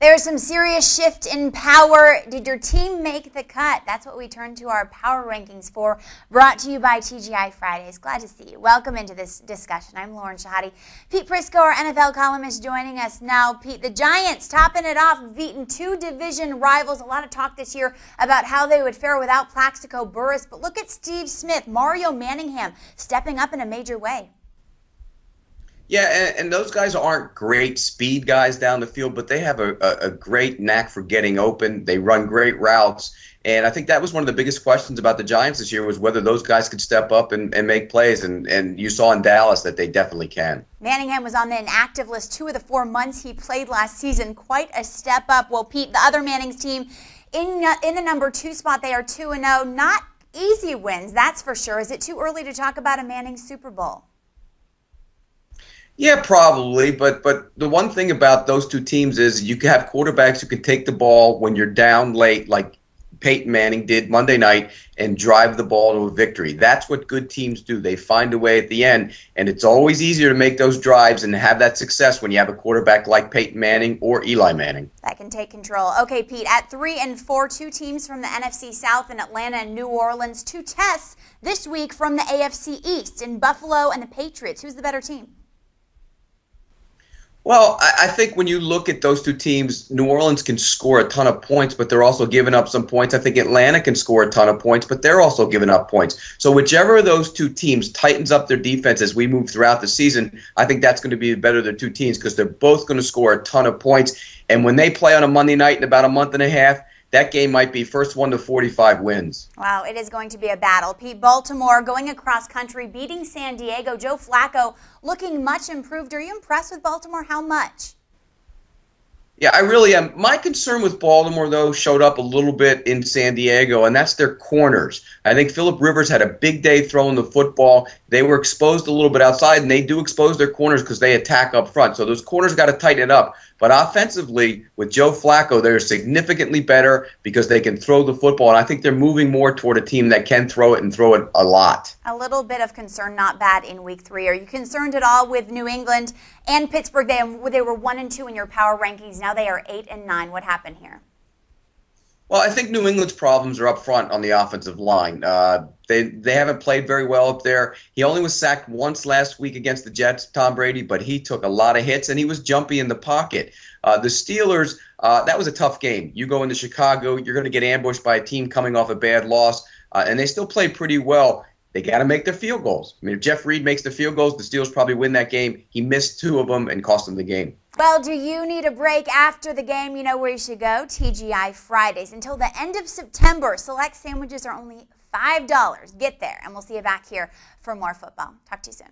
There's some serious shift in power. Did your team make the cut? That's what we turn to our power rankings for, brought to you by TGI Fridays. Glad to see you. Welcome into this discussion. I'm Lauren Shehadi. Pete Priscos, our NFL columnist, joining us now. Pete, the Giants topping it off, beating two division rivals. A lot of talk this year about how they would fare without Plaxico Burress. But look at Steve Smith, Mario Manningham, stepping up in a major way. Yeah, and those guys aren't great speed guys down the field, but they have a great knack for getting open. They run great routes. And I think that was one of the biggest questions about the Giants this year was whether those guys could step up and make plays. And you saw in Dallas that they definitely can. Manningham was on the inactive list 2 of the 4 months he played last season. Quite a step up. Well, Pete, the other Manning's team in the number 2 spot, they are 2-0. Not easy wins, that's for sure. Is it too early to talk about a Manning Super Bowl? Yeah, probably, but the one thing about those two teams is you can have quarterbacks who can take the ball when you're down late, like Peyton Manning did Monday night, and drive the ball to a victory. That's what good teams do. They find a way at the end, and it's always easier to make those drives and have that success when you have a quarterback like Peyton Manning or Eli Manning. That can take control. Okay, Pete, at 3 and 4, 2 teams from the NFC South in Atlanta and New Orleans, 2 tests this week from the AFC East in Buffalo and the Patriots. Who's the better team? Well, I think when you look at those two teams, New Orleans can score a ton of points, but they're also giving up some points. I think Atlanta can score a ton of points, but they're also giving up points. So whichever of those two teams tightens up their defense as we move throughout the season, I think that's going to be the better of the two teams because they're both going to score a ton of points. And when they play on a Monday night in about a month and a half, that game might be first 1 to 45 wins. Wow, it is going to be a battle. Pete, Baltimore going across country, beating San Diego. Joe Flacco looking much improved. Are you impressed with Baltimore? How much? Yeah, I really am. My concern with Baltimore, though, showed up a little bit in San Diego, and that's their corners. I think Phillip Rivers had a big day throwing the football. They were exposed a little bit outside, and they do expose their corners because they attack up front. So those corners got to tighten it up. But offensively, with Joe Flacco, they're significantly better because they can throw the football, and I think they're moving more toward a team that can throw it and throw it a lot. A little bit of concern, not bad in Week 3. Are you concerned at all with New England and Pittsburgh? They were 1 and 2 in your power rankings. Now they are 8 and 9. What happened here? Well, I think New England's problems are up front on the offensive line. They haven't played very well up there. He only was sacked once last week against the Jets, Tom Brady, but he took a lot of hits, and he was jumpy in the pocket. The Steelers, that was a tough game. You go into Chicago, you're going to get ambushed by a team coming off a bad loss, and they still played pretty well. They got to make their field goals. I mean, if Jeff Reed makes the field goals, the Steelers probably win that game. He missed 2 of them and cost them the game. Well, do you need a break after the game? You know where you should go, TGI Fridays. Until the end of September, select sandwiches are only $5. Get there, and we'll see you back here for more football. Talk to you soon.